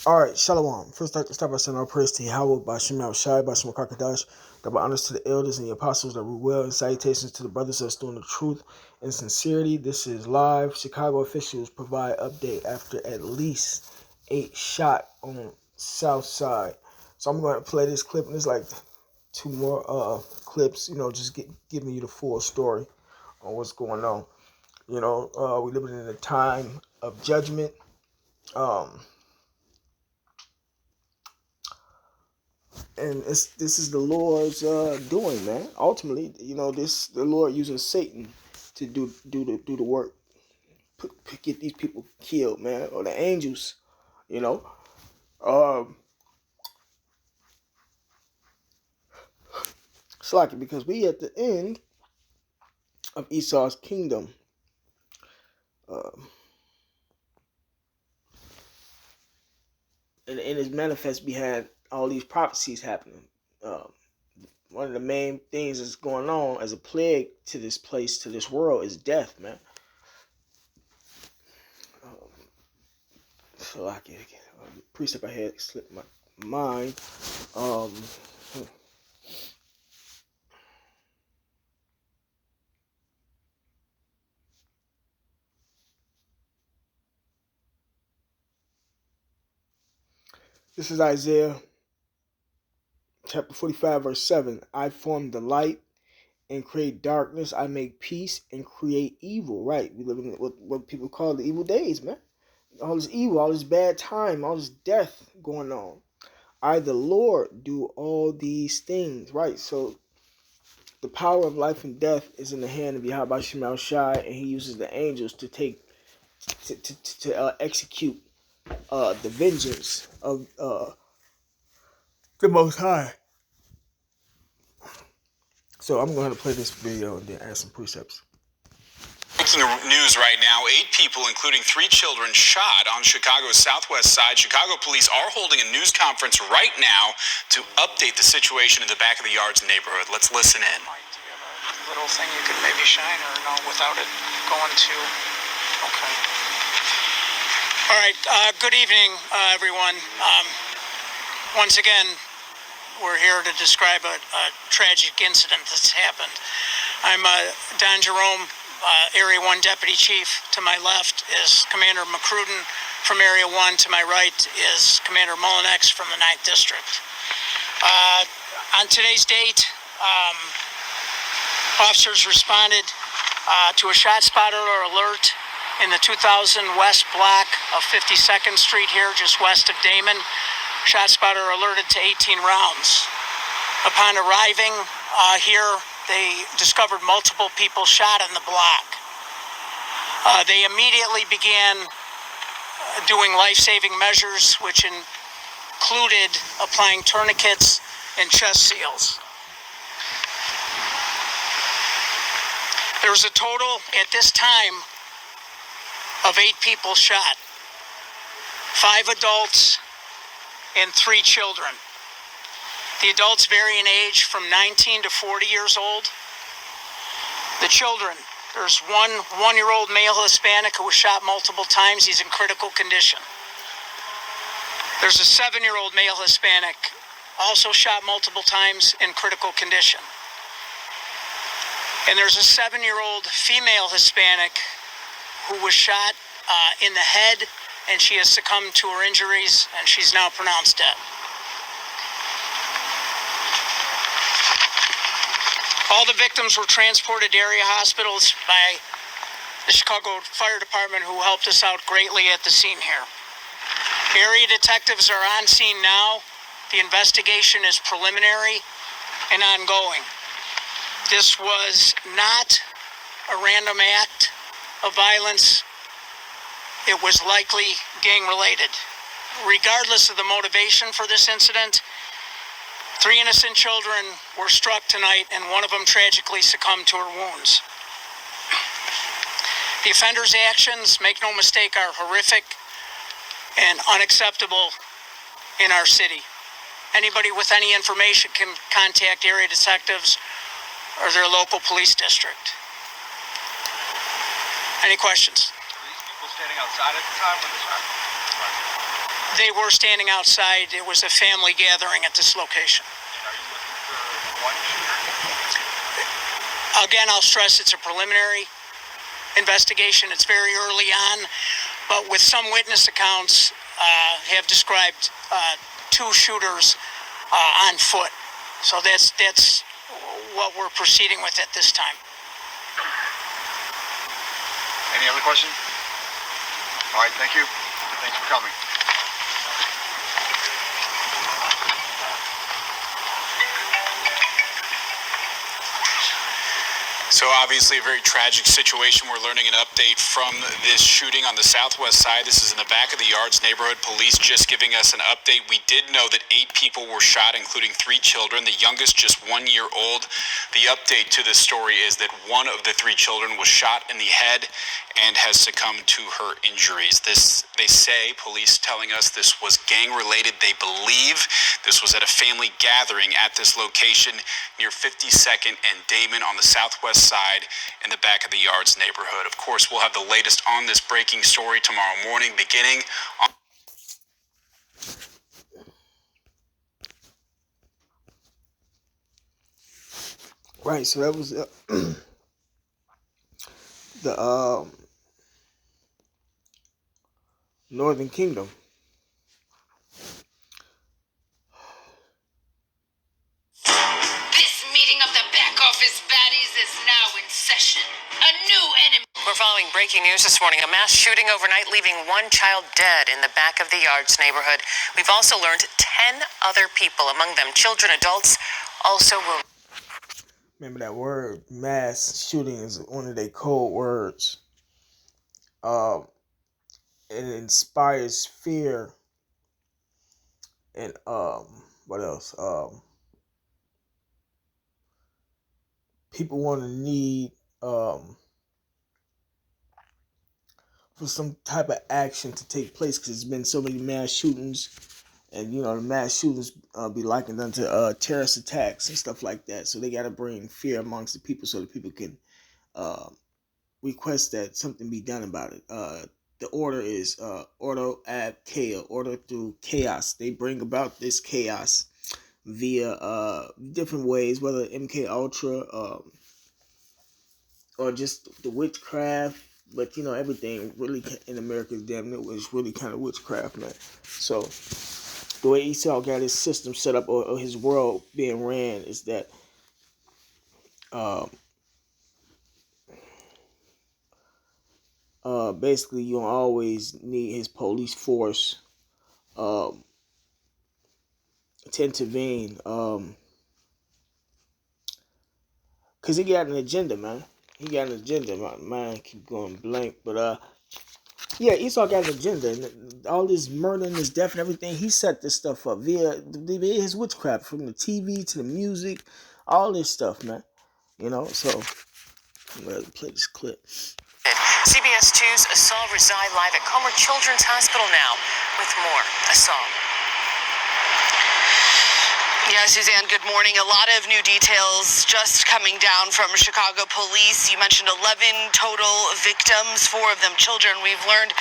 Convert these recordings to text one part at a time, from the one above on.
All right, Shalom. First, I'd like to start by saying our praise to Yahweh, by Shemal Shai, by Shemal Kakadash, double honors to the elders and the apostles that rule well, and salutations to the brothers that's doing the truth and sincerity. This is live. Chicago officials provide update after at least 8 shot on South Side. So I'm going to play this clip, and there's like 2 more clips, just giving you the full story on what's going on. We live in a time of judgment. And this is the Lord's doing, man. Ultimately, the Lord using Satan to do the work, get these people killed, man, or the angels, you know. It's like it because we at the end of Esau's kingdom, and it's manifest behind all these prophecies happening. One of the main things that's going on as a plague to this place, to this world, is death, man. So I can precept I had slipped my mind. This is Isaiah chapter 45, verse 7. I form the light and create darkness. I make peace and create evil. Right. We live in what people call the evil days, man. All this evil, all this bad time, all this death going on. I, the Lord, do all these things. Right. So the power of life and death is in the hand of Yahweh Shemal Shai, and he uses the angels to execute the vengeance of the Most High. So I'm going to play this video and then add some precepts. Breaking news right now, 8 people, including 3 children, shot on Chicago's southwest side. Chicago police are holding a news conference right now to update the situation in the back of the yards neighborhood. Let's listen in. Do you have a little thing you could maybe shine, or no, without it going to... Okay. All right, good evening, everyone. Once again, we're here to describe a tragic incident that's happened. I'm Don Jerome, Area 1 Deputy Chief. To my left is Commander McCruden from Area 1. To my right is Commander Mullinex from the 9th District. On today's date, officers responded to a shot spotter alert in the 2000 West block of 52nd Street here, just west of Damon. Shot spotter alerted to 18 rounds. Upon arriving here, they discovered multiple people shot in the block. They immediately began doing life-saving measures, which included applying tourniquets and chest seals. There was a total, at this time, of 8 people shot. 5 adults and 3 children. The adults vary in age from 19 to 40 years old. The children, there's one 1-year-old male Hispanic who was shot multiple times. He's in critical condition. There's a 7-year-old male Hispanic, also shot multiple times, in critical condition. And there's a 7-year-old female Hispanic who was shot in the head, and she has succumbed to her injuries, and she's now pronounced dead. All the victims were transported to area hospitals by the Chicago Fire Department, who helped us out greatly at the scene here. Area detectives are on scene now. The investigation is preliminary and ongoing. This was not a random act of violence. It was likely gang-related. Regardless of the motivation for this incident, 3 innocent children were struck tonight, and one of them tragically succumbed to her wounds. The offender's actions, make no mistake, are horrific and unacceptable in our city. Anybody with any information can contact area detectives or their local police district. Any questions? Were these people standing outside at the time when the shot? They were standing outside. It was a family gathering at this location. And are you looking for one shooter? Again, I'll stress it's a preliminary investigation. It's very early on, but with some witness accounts have described two shooters on foot. So that's what we're proceeding with at this time. Any other questions? All right, thank you. Thanks for coming. So obviously a very tragic situation. We're learning an update from this shooting on the southwest side. This is in the back of the yards. Neighborhood police just giving us an update. We did know that 8 people were shot, including 3 children, the youngest just 1 year old. The update to this story is that one of the 3 children was shot in the head and has succumbed to her injuries. They say, police telling us this was gang related. They believe this was at a family gathering at this location near 52nd and Damon on the southwest side in the back of the yards neighborhood. Of course, we'll have the latest on this breaking story tomorrow morning, beginning on Right, so that was the Northern Kingdom. This meeting of the back office baddies is now in session. A new enemy. We're following breaking news this morning. A mass shooting overnight leaving 1 child dead in the back of the yards neighborhood. We've also learned 10 other people, among them children, adults, also wounded. Remember that word, mass shooting, is one of their code words. It inspires fear and what else? People want to need for some type of action to take place because there's been so many mass shootings, and the mass shootings be likened unto terrorist attacks and stuff like that. So they got to bring fear amongst the people so that people can request that something be done about it. The order is ordo ad chaos, order through chaos. They bring about this chaos via different ways, whether MK Ultra or just the witchcraft. But everything really in America is damn it was really kind of witchcraft, man. So the way Esau got his system set up or his world being ran is that basically you don't always need his police force to intervene, because he got an agenda, man. He got an agenda. My mind keep going blank, but yeah, Esau got an agenda, and all this murder and this death and everything. He set this stuff up via his witchcraft, from the TV to the music, all this stuff, man. So I'm gonna play this clip. CBS 2's Asal Rizai live at Comer Children's Hospital now with more. Asal. Yeah, Suzanne, good morning. A lot of new details just coming down from Chicago police. You mentioned 11 total victims, 4 of them children. We've learned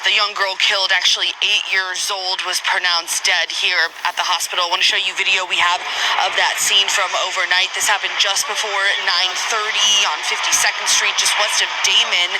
the young girl killed, actually 8 years old, was pronounced dead here at the hospital. I want to show you video we have of that scene from overnight. This happened just before 9:30 on 52nd Street, just west of Damon.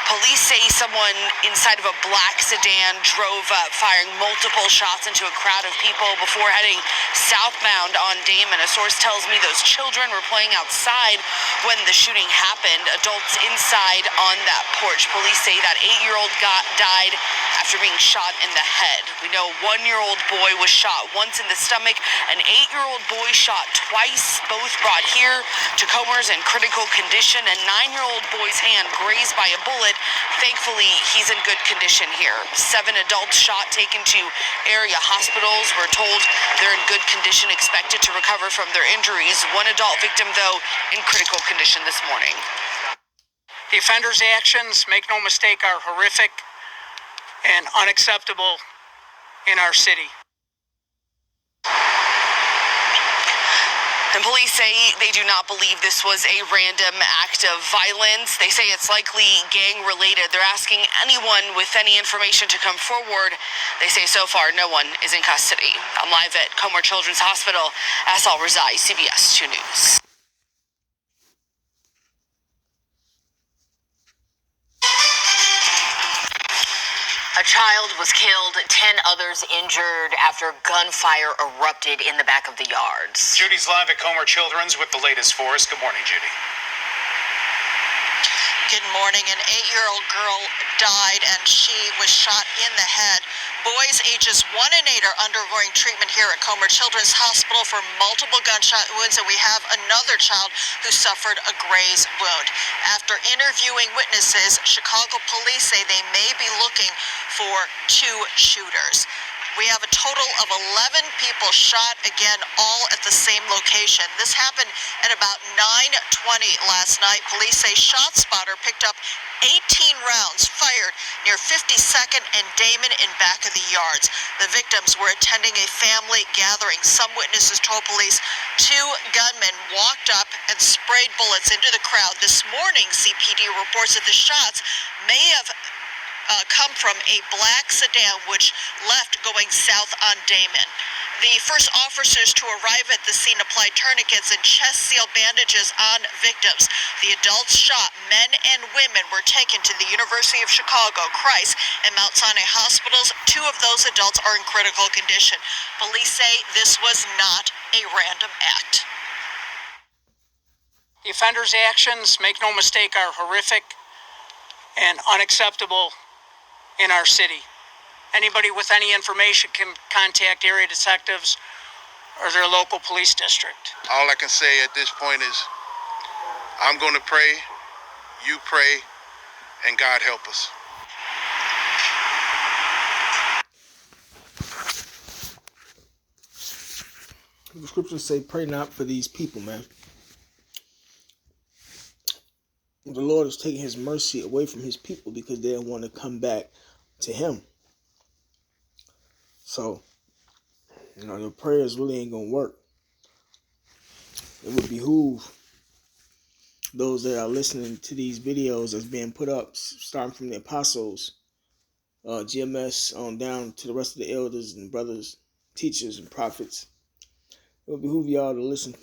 Police say someone inside of a black sedan drove up, firing multiple shots into a crowd of people before heading southbound on Damon. A source tells me those children were playing outside when the shooting happened. Adults inside on that porch. Police say that 8-year-old died after being shot in the head. We know 1-year-old boy was shot once in the stomach. An 8-year-old boy shot twice, both brought here to Comer's in critical condition. A 9-year-old boy's hand grazed by a bullet. Thankfully, he's in good condition here. 7 adults shot, taken to area hospitals. We're told they're in good condition, expected to recover from their injuries. 1 adult victim, though, in critical condition this morning. The offender's actions, make no mistake, are horrific and unacceptable in our city. And police say they do not believe this was a random act of violence. They say it's likely gang-related. They're asking anyone with any information to come forward. They say so far no one is in custody. I'm live at Comer Children's Hospital. Asal Razai, CBS 2 News. A child was killed, 10 others injured after gunfire erupted in the back of the yards. Judy's live at Comer Children's with the latest for us. Good morning, Judy. Good morning. An 8-year-old girl died and she was shot in the head. Boys ages 1 and 8 are undergoing treatment here at Comer Children's Hospital for multiple gunshot wounds, and we have another child who suffered a graze wound. After interviewing witnesses, Chicago police say they may be looking for 2 shooters. We have a total of 11 people shot, again, all at the same location. This happened at about 9:20 last night. Police say ShotSpotter picked up 18 rounds fired near 52nd and Damon in back of the yards. The victims were attending a family gathering. Some witnesses told police 2 gunmen walked up and sprayed bullets into the crowd. This morning, CPD reports that the shots may have come from a black sedan which left going south on Damon. The first officers to arrive at the scene applied tourniquets and chest seal bandages on victims. The adults shot, men and women, were taken to the University of Chicago, Christ, and Mount Sinai hospitals. 2 of those adults are in critical condition. Police say this was not a random act. The offender's actions, make no mistake, are horrific and unacceptable in our city. Anybody with any information can contact area detectives or their local police district. All I can say at this point is I'm going to pray, you pray, and God help us. The scriptures say, pray not for these people, man. The Lord is taking his mercy away from his people because they don't want to come back to him. So, the prayers really ain't going to work. It would behoove those that are listening to these videos that's being put up, starting from the apostles, GMS on down to the rest of the elders and brothers, teachers and prophets. It would behoove y'all to listen,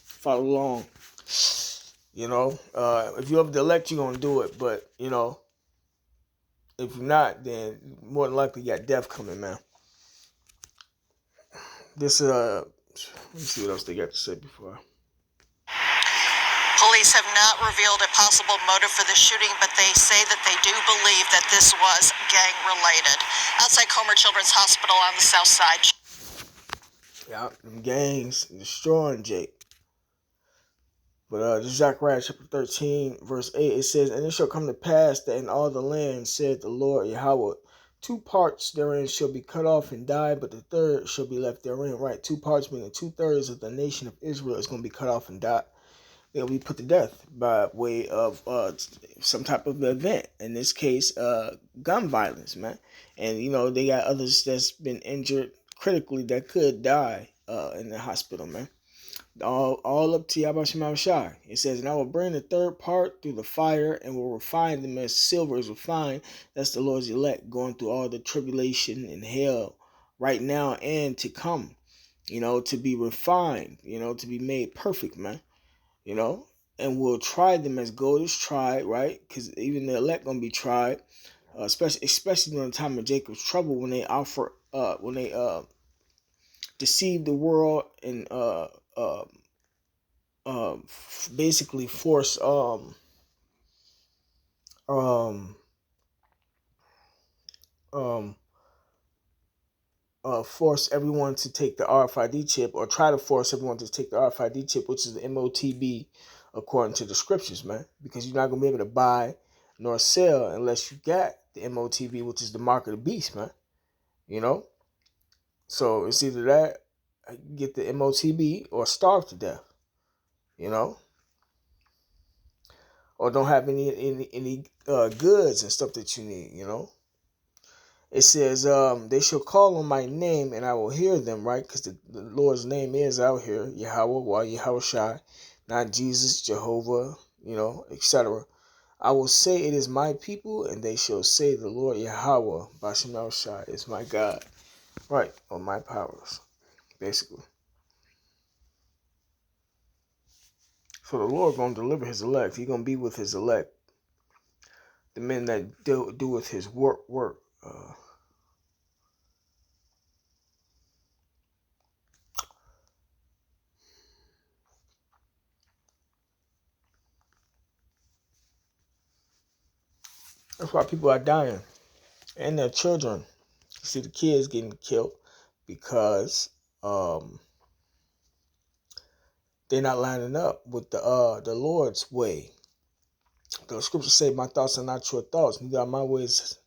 follow along. If you're of the elect, you're going to do it. But, if you're not, then more than likely you got death coming, man. This, let me see what else they got to say before. Police have not revealed a possible motive for the shooting, but they say that they do believe that this was gang-related. Outside Comer Children's Hospital on the south side. Yeah, them gangs destroying Jake. But Zechariah chapter 13, verse 8, it says, and it shall come to pass that in all the land, said the Lord Yahweh, 2 parts therein shall be cut off and die, but the third shall be left therein. Right, 2 parts, meaning 2/3 of the nation of Israel is going to be cut off and die. They'll be put to death by way of some type of event. In this case, gun violence, man. And, they got others that's been injured critically that could die in the hospital, man. All up to Yahweh Shema Shai. It says, and I will bring the third part through the fire and will refine them as silver is refined. That's the Lord's elect going through all the tribulation and hell right now and to come, to be refined, to be made perfect, man, and we'll try them as gold is tried, right? Because even the elect going to be tried, especially during the time of Jacob's trouble when they deceive the world and basically force force everyone to take the RFID chip, or try to force everyone to take the RFID chip, which is the MOTB according to the scriptures, man, because you're not gonna be able to buy nor sell unless you got the MOTB, which is the mark of the beast, man. So it's either that, get the MOTB, or starve to death, or don't have any goods and stuff that you need, It says, they shall call on my name and I will hear them, right? Because the Lord's name is out here, Yahweh, Yahweh Shai, not Jesus, Jehovah, etc. I will say it is my people, and they shall say the Lord Yahweh, Bashem El Shai, is my God, right? Or my powers, basically. So the Lord going to deliver his elect. He's going to be with his elect. The men that do with his work. That's why people are dying. And their children. You see the kids getting killed because they're not lining up with the Lord's way. The scriptures say, my thoughts are not your thoughts. Neither are my ways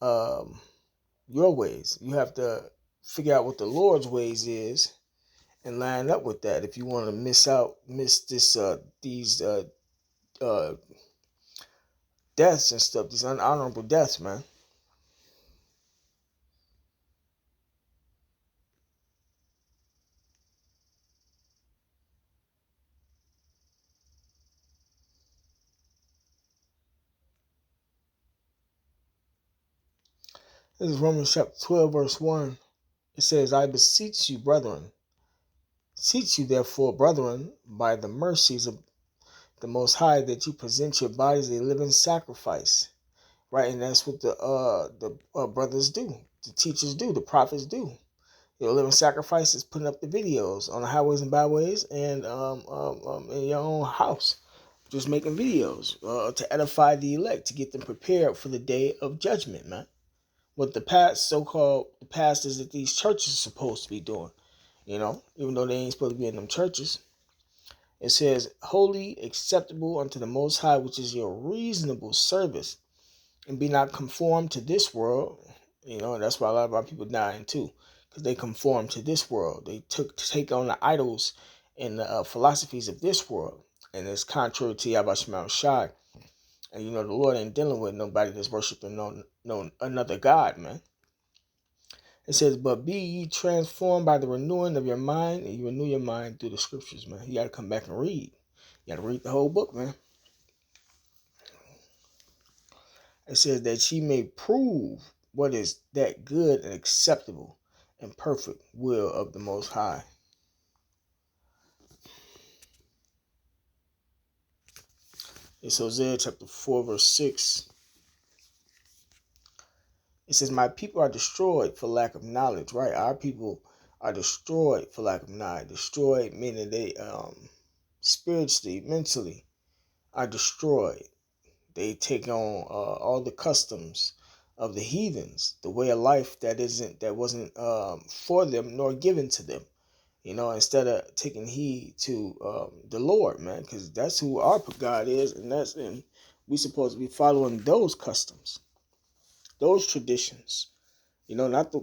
your ways. You have to figure out what the Lord's ways is and line up with that if you want to miss these deaths and stuff, these unhonorable deaths, man. This is Romans chapter 12, verse 1. It says, I beseech you, therefore, brethren, by the mercies of the Most High, that you present your bodies a living sacrifice. Right, and that's what the brothers do, the teachers do, the prophets do. Your living sacrifice is putting up the videos on the highways and byways and in your own house, just making videos to edify the elect, to get them prepared for the day of judgment, man. What the so-called pastors at these churches are supposed to be doing, even though they ain't supposed to be in them churches. It says, holy, acceptable unto the Most High, which is your reasonable service, and be not conformed to this world. And that's why a lot of our people dying too, because they conform to this world. They take on the idols and the philosophies of this world, and it's contrary to Yahweh Shema Shai. And the Lord ain't dealing with nobody that's worshiping no another God, man. It says, but be ye transformed by the renewing of your mind, and you renew your mind through the scriptures, man. You got to come back and read. You got to read the whole book, man. It says that ye may prove what is that good and acceptable and perfect will of the Most High. It's Hosea chapter 4, verse 6. It says, my people are destroyed for lack of knowledge, right? Our people are destroyed for lack of knowledge. Destroyed meaning they spiritually, mentally are destroyed. They take on all the customs of the heathens, the way of life that wasn't for them nor given to them. Instead of taking heed to the Lord, man, because that's who our God is, and we supposed to be following those customs, those traditions. Not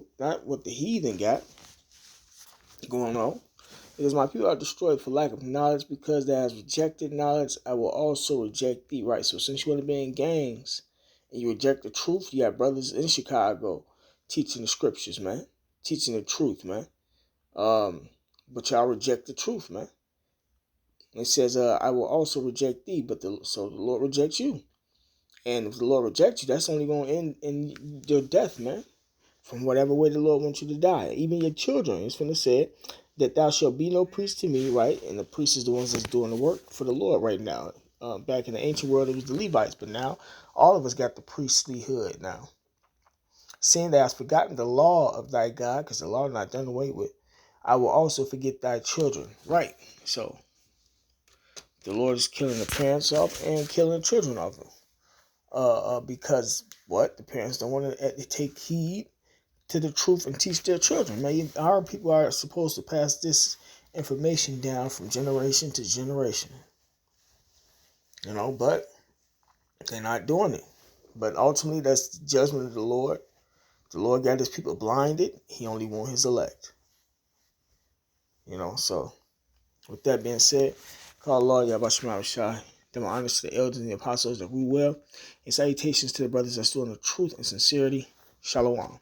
what the heathen got going on. Because my people are destroyed for lack of knowledge, because thou hast rejected knowledge, I will also reject thee. Right. So since you want to be in gangs and you reject the truth, you have brothers in Chicago teaching the scriptures, man, teaching the truth, man. But y'all reject the truth, man. It says, I will also reject thee, so the Lord rejects you. And if the Lord rejects you, that's only going to end in your death, man. From whatever way the Lord wants you to die. Even your children, it's going to say that thou shalt be no priest to me, right? And the priest is the ones that's doing the work for the Lord right now. Back in the ancient world, it was the Levites, but now all of us got the priestlyhood now. Seeing thou hast forgotten the law of thy God, because the law is not done away with, I will also forget thy children. Right. So the Lord is killing the parents off and killing the children off them. Because what? The parents don't want to take heed to the truth and teach their children. Man, our people are supposed to pass this information down from generation to generation. But they're not doing it. But ultimately, that's the judgment of the Lord. The Lord got his people blinded. He only wants his elect. So with that being said, call Allah Yahweh Shema Shai. Give my honors to the elders and the apostles that rule well. And salutations to the brothers that's doing the truth and sincerity. Shalom.